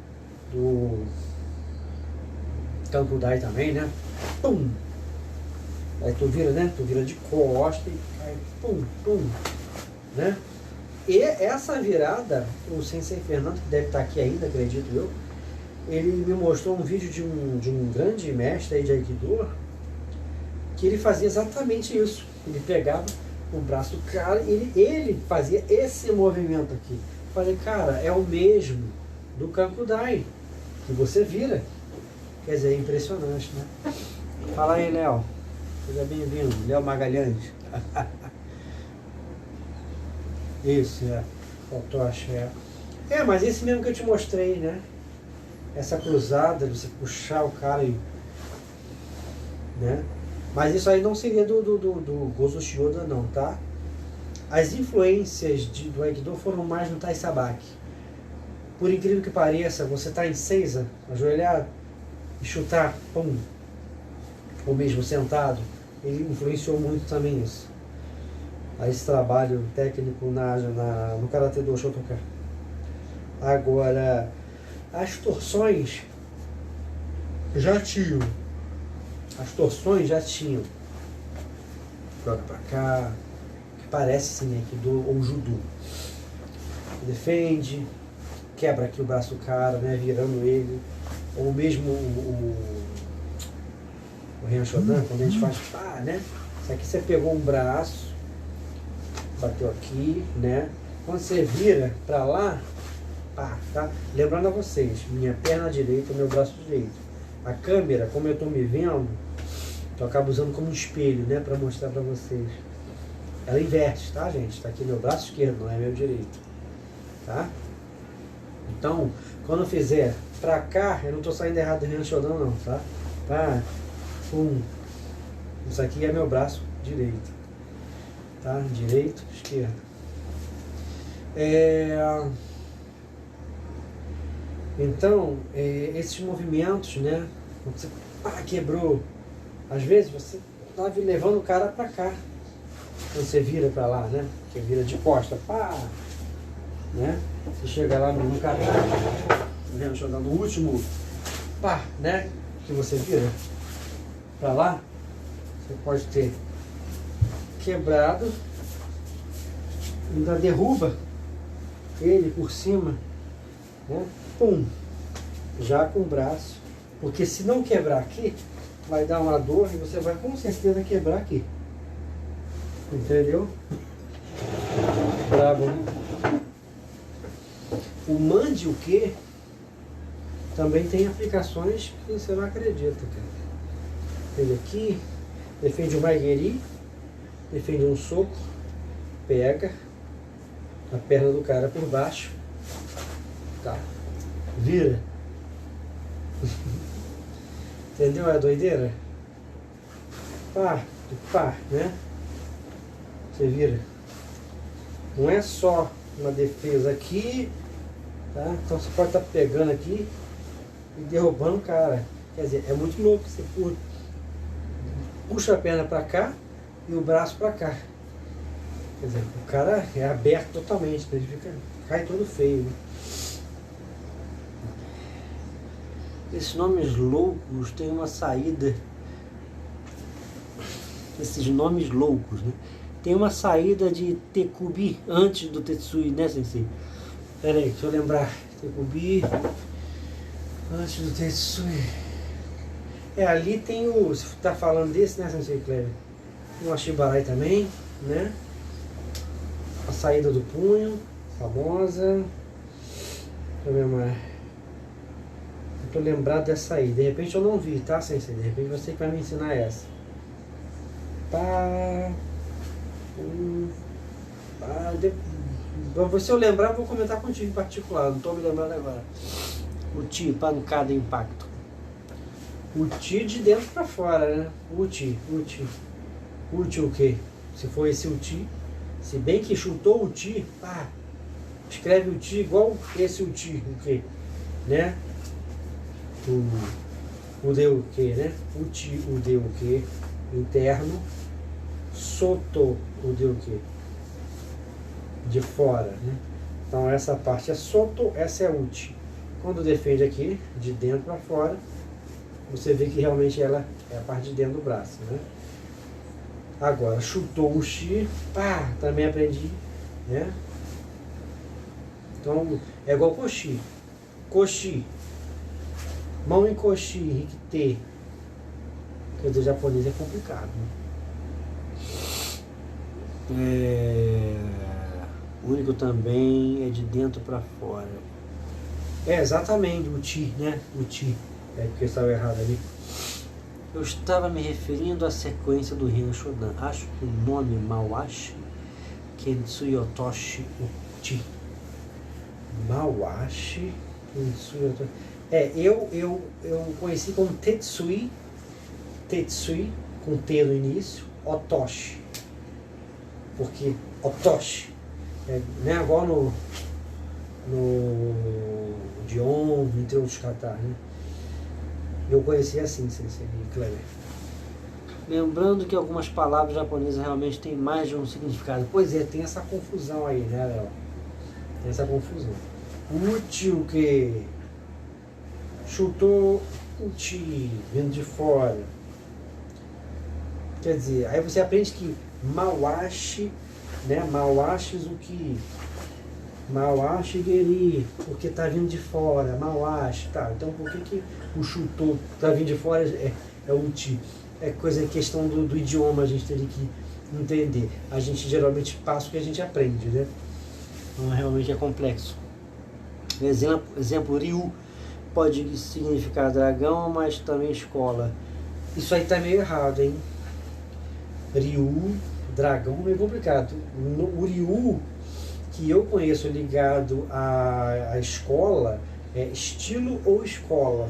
Kankudai também, né? Pum! Aí tu vira, né? Tu vira de costa e aí pum, pum, né? E essa virada, o Sensei Fernando, que deve estar aqui ainda, acredito eu, ele me mostrou um vídeo de um grande mestre aí de Aikido, que ele fazia exatamente isso. Ele pegava o braço do cara e ele fazia esse movimento aqui. Falei, cara, é o mesmo do Kankudai, que você vira. Quer dizer, é impressionante, né? Fala aí, Léo. Seja bem-vindo, Léo Magalhães. Isso, Otoshi, mas esse mesmo que eu te mostrei, né? Essa cruzada, de você puxar o cara e né? Mas isso aí não seria do Gozo Shioda não, tá? As influências do Aikido foram mais no Tai Sabaki. Por incrível que pareça, você tá em Seiza, ajoelhado, e chutar, pum, ou mesmo sentado, ele influenciou muito também isso. A esse trabalho técnico no Karatê do Shotokan. Agora, as torções já tinham. Joga pra cá, que parece assim, Aikido ou Judô. Defende, quebra aqui o braço do cara, né, virando ele. Ou mesmo o Ryan Shodan, quando a gente faz pá, né? Isso aqui você pegou um braço, bateu aqui, né? Quando você vira pra lá, pá, tá? Lembrando a vocês, minha perna direita, meu braço direito. A câmera, como eu tô me vendo, eu acabo usando como um espelho, né? Pra mostrar pra vocês. Ela inverte, tá, gente? Tá aqui meu braço esquerdo, não é meu direito. Tá? Então, quando eu fizer pra cá, eu não tô saindo errado do Ryan Shodan não, tá? Tá? Pum. Isso aqui é meu braço direito. Tá? Direito, esquerdo. Então, esses movimentos, né? Quando você quebrou, às vezes você tá levando o cara pra cá. Quando você vira pra lá, né? Você vira de costa, pá! Né? Você chega lá no cara, jogando o último, pá, né? Que você vira pra lá, você pode ter quebrado, ainda derruba ele por cima, né? Pum, já com o braço, porque se não quebrar aqui, vai dar uma dor e você vai com certeza quebrar aqui, entendeu? Brabo, né? O mande o que também tem aplicações que você não acredita, cara. Ele aqui defende o Maigeri, defende um soco, pega a perna do cara por baixo, tá? Vira. Entendeu a doideira? Pá, né? Você vira. Não é só uma defesa aqui, tá? Então você pode estar pegando aqui e derrubando o cara. Quer dizer, é muito louco. Você puxa a perna pra cá e o braço pra cá. Quer dizer, o cara é aberto totalmente, ele cai todo feio, né? Esses nomes loucos têm uma saída. Esses nomes loucos, né? Tem uma saída de Tekubi antes do Tetsui, né, Sensei? Pera aí, deixa eu lembrar. Tekubi antes do Tetsui. Ali tem o... Você tá falando desse, né, Sensei Cleber? Tem o Ashibarai também, né? A saída do punho, famosa. Deixa eu ver mais. Eu tô lembrado dessa aí. De repente eu não vi, tá, Sensei? De repente você que vai me ensinar essa. Se eu lembrar, eu vou comentar contigo em particular. Não tô me lembrando agora. O Ti, pancada, impacto. O Ti de dentro pra fora, né? O Ti. O Ti o quê? Se for esse o Ti. Se bem que chutou o Ti, pá. Escreve o Ti igual esse o Ti, o quê? Né? O deu o quê, né? O Ti, o deu o quê? Interno. Soto, o deu o quê? De fora, né? Então essa parte é soto, essa é uchi. Quando defende aqui, de dentro para fora, você vê que realmente ela é a parte de dentro do braço, né? Agora, chutou o chi, pá, também aprendi, né? Então, é igual koshi. Koshi. Mão em koshi, rikite. Quer dizer, japonês é complicado, né? O único também é de dentro para fora. Exatamente, o Ti, né? O Ti. É porque eu estava errado ali. Eu estava me referindo à sequência do Ryan Shodan. Acho que o nome Mawashi Kentsuyotoshi Uchi. Tetsui, com T no início, Otoshi. Porque Otoshi, né, igual no Dion, entre outros katas, né? Eu conheci assim, Sensei Kleber. Lembrando que algumas palavras japonesas realmente têm mais de um significado. Pois é, tem essa confusão aí, né, Léo? Tem essa confusão. Uchi, o que? Chutou uchi, vindo de fora. Quer dizer, aí você aprende que Mawashi, né? Mawashi Zuki. Mawashi Geri, porque tá vindo de fora. Mawashi, tá. Então por que o chutou tá vindo de fora é uchi? É questão do idioma, a gente teria que entender. A gente geralmente passa o que a gente aprende, né? Então realmente é complexo. Exemplo, Ryu pode significar dragão, mas também escola. Isso aí tá meio errado, hein? Ryu, dragão, meio complicado. O Ryu que eu conheço ligado à escola é estilo ou escola.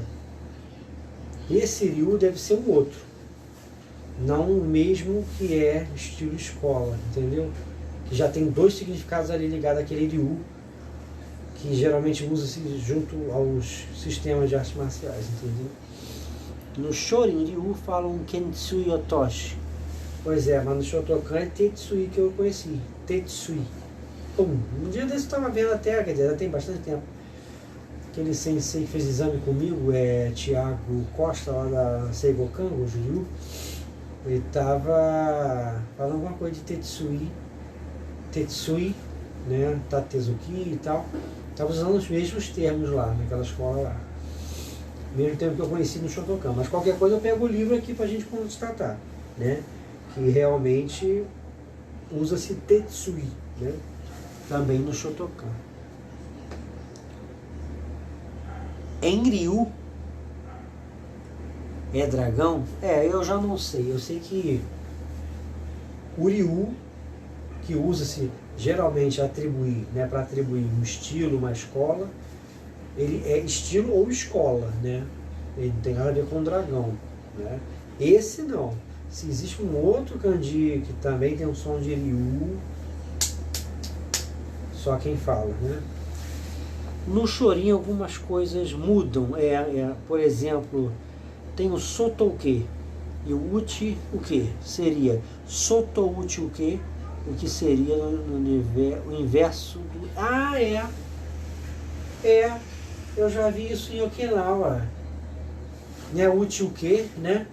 Esse Ryu deve ser um outro. Não o mesmo que é estilo escola, entendeu? Que já tem dois significados ali ligados àquele Ryu, que geralmente usa-se junto aos sistemas de artes marciais, entendeu? No Shorin Ryu falam Kensui Otoshi. Pois é, mas no Shotokan é Tetsui que eu conheci. Tetsui. Um dia desse eu estava vendo até, quer dizer, já tem bastante tempo. Aquele sensei que fez exame comigo, Thiago Costa, lá da Seigokan, o Ryu. Ele estava falando alguma coisa de Tetsui, né, Tatezuki e tal. Estava usando os mesmos termos lá, naquela escola lá. Mesmo termo que eu conheci no Shotokan. Mas qualquer coisa eu pego o livro aqui para a gente constatar, né? Que realmente usa-se Tetsui, né? Também no Shotokan. Em Ryu, é dragão? Eu já não sei. Eu sei que o Ryu, que usa-se geralmente atribuir, né, para atribuir um estilo, uma escola, ele é estilo ou escola, né? Ele não tem nada a ver com dragão, né? Esse não. Se existe um outro kanji que também tem um som de Ryu, só quem fala, né? No Shorin algumas coisas mudam. Por exemplo, tem o Sotouke e o Uchi, o que? Seria Sotouchi o que? O que seria o inverso do... Eu já vi isso em Okinawa. Não é Uchi o que, né?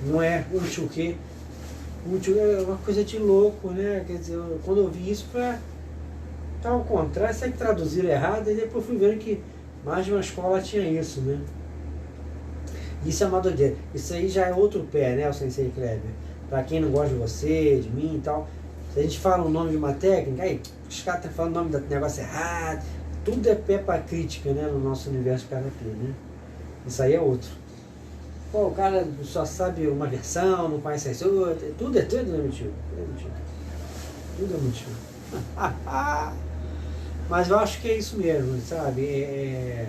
Não é Uchi o que? Uchi é uma coisa de louco, né? Quer dizer, quando eu vi isso, tá ao contrário, será que traduziram errado? E depois fui vendo que mais de uma escola tinha isso, né? Isso é uma doideira. Isso aí já é outro pé, né, o Sensei Kleber? Pra quem não gosta de você, de mim e tal. Se a gente fala o nome de uma técnica, aí os caras estão falando o nome do negócio errado. Tudo é pé pra crítica, né, no nosso universo karatê, né? Isso aí é outro. Pô, o cara só sabe uma versão, não conhece as outras. Tudo é motivo. Tudo é motivo. Mas eu acho que é isso mesmo, sabe?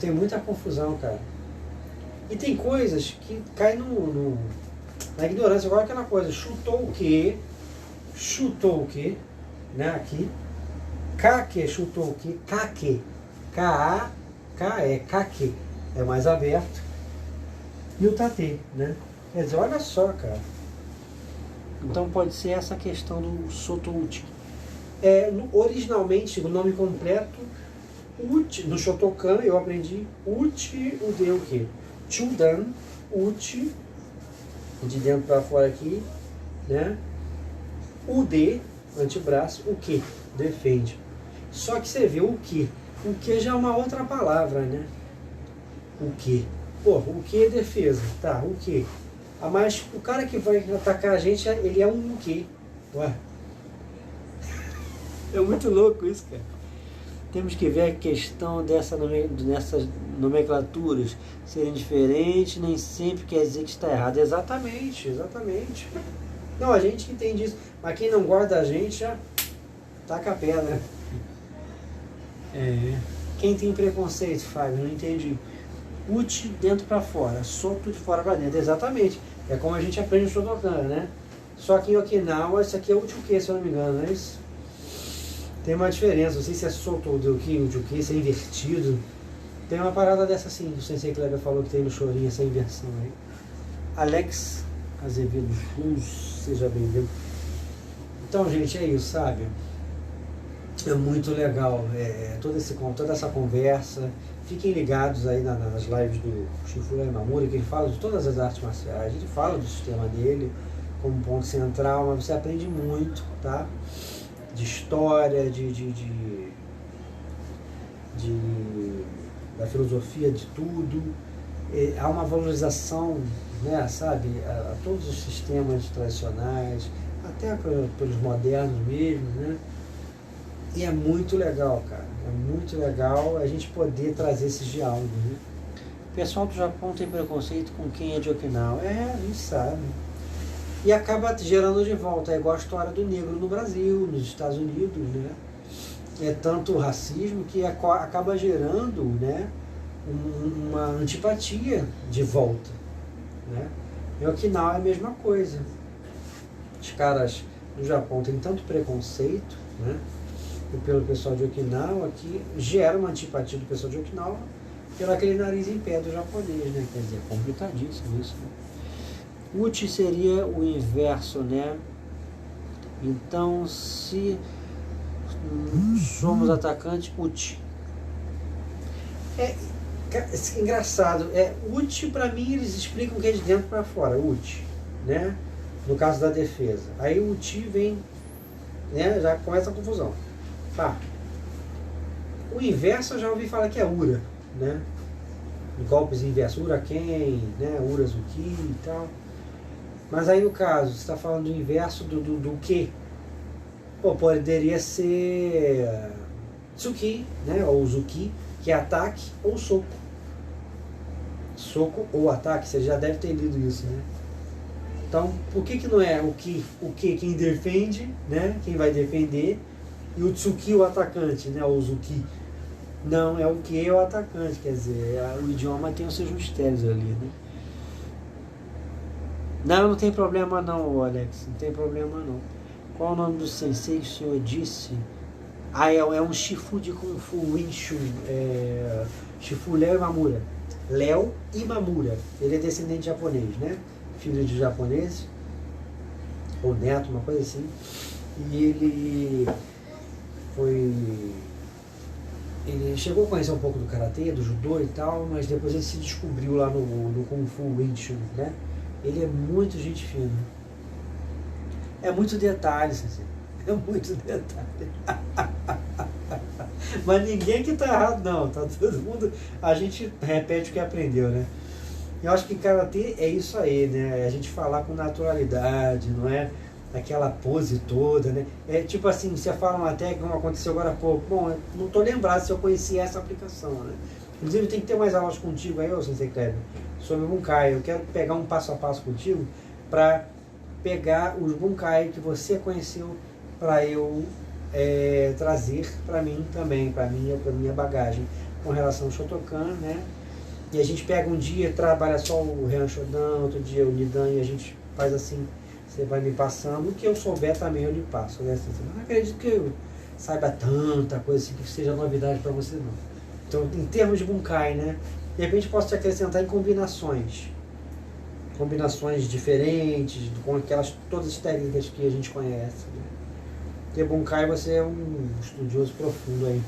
Tem muita confusão, cara. E tem coisas que caem na ignorância, igual aquela coisa, chutou o quê, né, aqui, kake, chutou o quê, kake, K-A-K-E, kake, é mais aberto, e o tate, né, quer dizer, olha só, cara. Então pode ser essa questão do sotouchi. Originalmente, o nome completo, uchi, no Shotokan eu aprendi uchi, o de o quê? Chudan, uchi, de dentro para fora aqui, né? O de, antebraço, o que? Defende. Só que você vê o que já é uma outra palavra, né? O que? Pô, o que é defesa, tá? O que? Mas o cara que vai atacar a gente, ele é um que? Ué? É muito louco isso, cara. Temos que ver a questão dessas nomenclaturas serem diferentes, nem sempre quer dizer que está errado. Exatamente. Não, a gente entende isso, mas quem não gosta da gente já taca a pedra. Quem tem preconceito, Fábio? Não entendi. Uchi dentro para fora, Soto de fora para dentro. Exatamente. É como a gente aprende o Shotokan, né? Só que em Okinawa, isso aqui é Uchi-uke, se eu não me engano, não é isso? Tem uma diferença, não sei se é Soto de Uki, Uchi-uke, se é invertido. Tem uma parada dessa assim, o Sensei Kleber falou que tem no Chorinho essa inversão aí. Alex Azevedo Cruz, seja bem-vindo. Então, gente, é isso, sabe? É muito legal toda essa conversa. Fiquem ligados aí nas lives do Shifura Imamura, que ele fala de todas as artes marciais, ele fala do sistema dele como ponto central, mas você aprende muito, tá? De história, da filosofia de tudo. Há uma valorização, né, sabe, a todos os sistemas tradicionais, até pelos modernos mesmo, né? E é muito legal, cara. É muito legal a gente poder trazer esses diálogos, né? O pessoal do Japão tem preconceito com quem é de Okinawa. A gente sabe. E acaba gerando de volta, é igual a história do negro no Brasil, nos Estados Unidos, né? É tanto racismo que acaba gerando, né, uma antipatia de volta, né? Em Okinawa é a mesma coisa. Os caras do Japão têm tanto preconceito, né, pelo pessoal de Okinawa, que gera uma antipatia do pessoal de Okinawa pelo aquele nariz em pé do japonês, né? Quer dizer, é complicadíssimo isso, né? Uchi seria o inverso, né? Então, se somos atacantes, Uchi. É engraçado, Uchi pra mim eles explicam que é de dentro para fora, Uchi, né? No caso da defesa. Aí o Uchi vem, né? Já começa a confusão. Tá. O inverso eu já ouvi falar que é Ura, né? Golpes inversos, Uraken, né? Urazuki e tal. Mas aí no caso, você está falando do inverso do que? Pô, poderia ser Tsuki, né? Ou Zuki, que é ataque ou soco. Soco ou ataque, você já deve ter lido isso, né? Então, por que não é o que quem defende, né? Quem vai defender, e o Tsuki o atacante, né? Ou Zuki. Não, é o que o atacante, quer dizer, o idioma tem os seus mistérios ali, né? Não tem problema não, Alex, não tem problema não. Qual o nome do sensei que o senhor disse? É um Shifu de Kung Fu, Wing Chun, Shifu Léo Imamura. Léo Imamura, ele é descendente japonês, né? Filho de japonês, ou neto, uma coisa assim. E ele chegou a conhecer um pouco do karatê, do judô e tal, mas depois ele se descobriu lá no Kung Fu Wing Chun, né? Ele é muito gente fina. É muito detalhe, assim. É muito detalhe. Mas ninguém que tá errado, não. Tá todo mundo. A gente repete o que aprendeu, né? Eu acho que karatê é isso aí, né? A gente falar com naturalidade, não é aquela pose toda, né? É tipo assim, você fala uma técnica, como aconteceu agora há pouco. Bom, eu não tô lembrado se eu conhecia essa aplicação, né? Inclusive tem que ter mais aulas contigo aí, ô Sensei Kleber, sobre o Bunkai. Eu quero pegar um passo a passo contigo para pegar os Bunkai que você conheceu para eu trazer para mim também, para minha bagagem com relação ao Shotokan, né? E a gente pega um dia, trabalha só o Heian Shodan, outro dia o Nidan, e a gente faz assim, você vai me passando, o que eu souber também eu lhe passo, né? Eu não acredito que eu saiba tanta coisa assim que seja novidade para você não. Então, em termos de Bunkai, né? De repente posso te acrescentar em combinações diferentes, com aquelas todas as técnicas que a gente conhece, né? Porque Bunkai você é um estudioso profundo aí.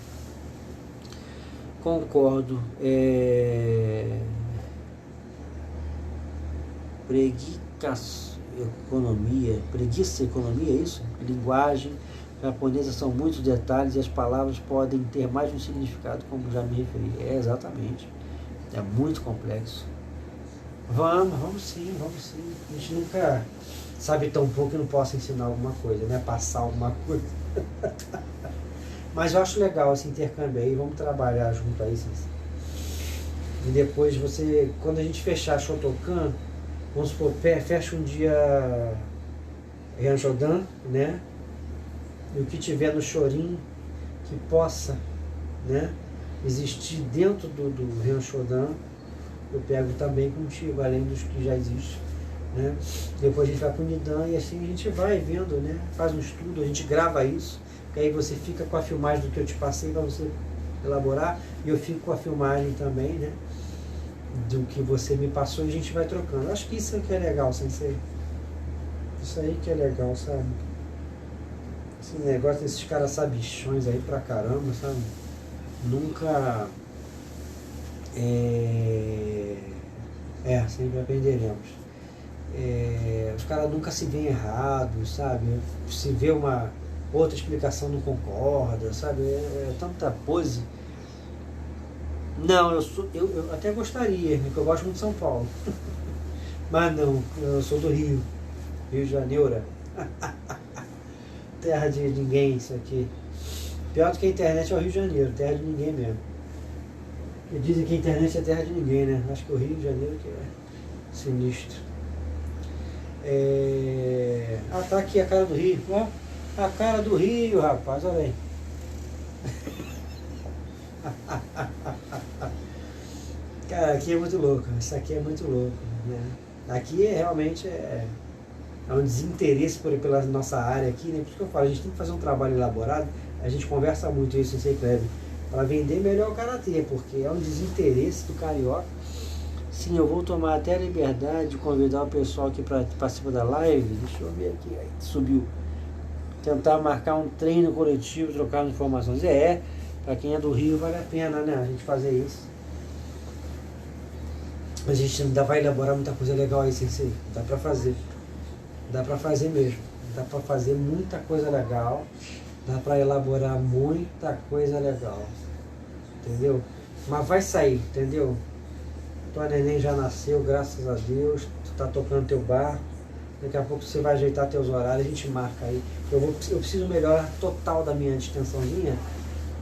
Concordo. Preguiça economia, é isso? Linguagem japonesa são muitos detalhes e as palavras podem ter mais de um significado, como já me referi. Exatamente. É muito complexo. Vamos sim. A gente nunca sabe tão pouco que não possa ensinar alguma coisa, né? Passar alguma coisa. Mas eu acho legal esse intercâmbio aí, vamos trabalhar junto aí, sim. E depois quando a gente fechar Shotokan, vamos supor, fecha um dia Heian Shodan, né? E o que tiver no Chorin que possa, né, existir dentro do Heian Shodan, eu pego também contigo, além dos que já existem, né? Depois a gente vai para o Nidan e assim a gente vai vendo, né? Faz um estudo, a gente grava isso, que aí você fica com a filmagem do que eu te passei para você elaborar, e eu fico com a filmagem também, né? Do que você me passou, e a gente vai trocando. Acho que isso que é legal, Sensei. Isso aí que é legal, sabe? Esse negócio desses caras sabichões aí pra caramba, sabe? Nunca... sempre aprenderemos. Os caras nunca se veem errados, sabe? Se vê uma outra explicação não concorda, sabe? É tanta pose. Não, eu até gostaria, porque eu gosto muito de São Paulo. Mas não, eu sou do Rio de Janeiro. Terra de ninguém isso aqui. Pior do que a internet é o Rio de Janeiro, terra de ninguém mesmo. E dizem que a internet é terra de ninguém, né? Acho que o Rio de Janeiro que é sinistro. Tá aqui a cara do Rio. Ó, a cara do Rio, rapaz, olha aí. Cara, aqui é muito louco. Isso aqui é muito louco, né? Aqui realmente é um desinteresse pela nossa área aqui, né? Por isso que eu falo, a gente tem que fazer um trabalho elaborado. A gente conversa muito isso, Sensei Kleber, para vender melhor o karatê, porque é um desinteresse do carioca. Sim, eu vou tomar até a liberdade de convidar o pessoal aqui para participar da live. Deixa eu ver aqui, aí, subiu. Tentar marcar um treino coletivo, trocar informações. Para quem é do Rio vale a pena, né? A gente fazer isso. A gente ainda vai elaborar muita coisa legal aí, Sensei. Dá para fazer. Dá para fazer mesmo. Dá para fazer muita coisa legal. Dá para elaborar muita coisa legal. Entendeu? Mas vai sair, entendeu? Tua neném já nasceu, graças a Deus. Tu tá tocando teu bar. Daqui a pouco você vai ajeitar teus horários, a gente marca aí. Eu preciso melhorar total da minha distensãozinha,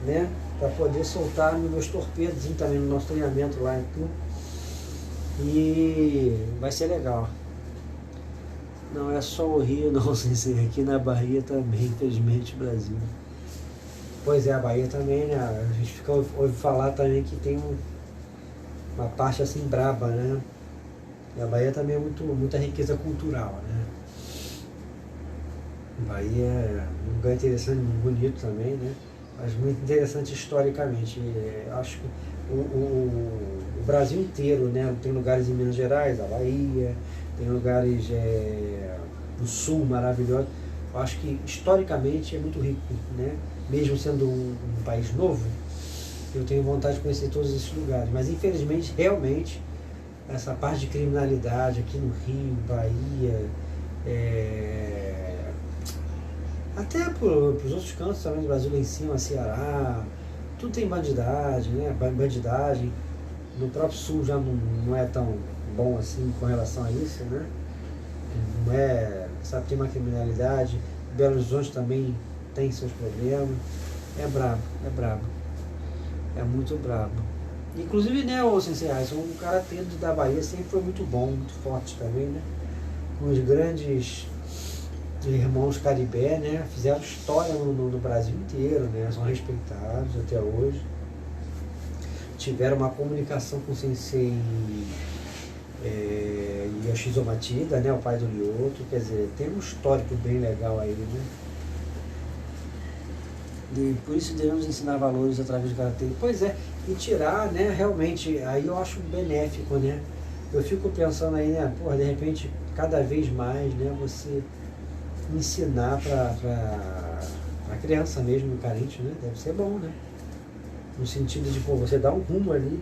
né? Para poder soltar meus torpedos também no nosso treinamento lá em Tu. E vai ser legal. Não é só o Rio, não, Sensei. Aqui na Bahia também, infelizmente, Brasil. Pois é, a Bahia também, né? A gente ouve falar também que tem uma parte assim braba, né? E a Bahia também é muita riqueza cultural, né? A Bahia é um lugar interessante, muito bonito também, né? Mas muito interessante historicamente. Acho que o Brasil inteiro, né? Tem lugares em Minas Gerais, a Bahia, tem lugares no Sul maravilhosos. Eu acho que historicamente é muito rico, né? Mesmo sendo um país novo, eu tenho vontade de conhecer todos esses lugares. Mas infelizmente, realmente, essa parte de criminalidade aqui no Rio, Bahia, até para os outros cantos também do Brasil lá em cima, Ceará, tudo tem bandidagem, né? Bandidagem. No próprio Sul já não é tão bom assim com relação a isso, né? Não é, sabe, tem uma criminalidade. Belo Horizonte também tem seus problemas. É brabo, é brabo. É muito brabo. Inclusive, né, o Sensei Alisson, o karatê da Bahia sempre foi muito bom, muito forte também, né? Com os grandes irmãos Caribé, né? Fizeram história no Brasil inteiro, né? São respeitados até hoje. Tiveram uma comunicação com o Sensei Yoshizo Matida, né? O pai do Lyoto. Quer dizer, tem um histórico bem legal aí, né? Por isso devemos ensinar valores através do karatê. Pois é, e tirar, né, realmente, aí eu acho benéfico, né? Eu fico pensando aí, né, porra, de repente, cada vez mais, né, você ensinar pra criança mesmo, carente, né? Deve ser bom, né? No sentido de, pô, você dá um rumo ali,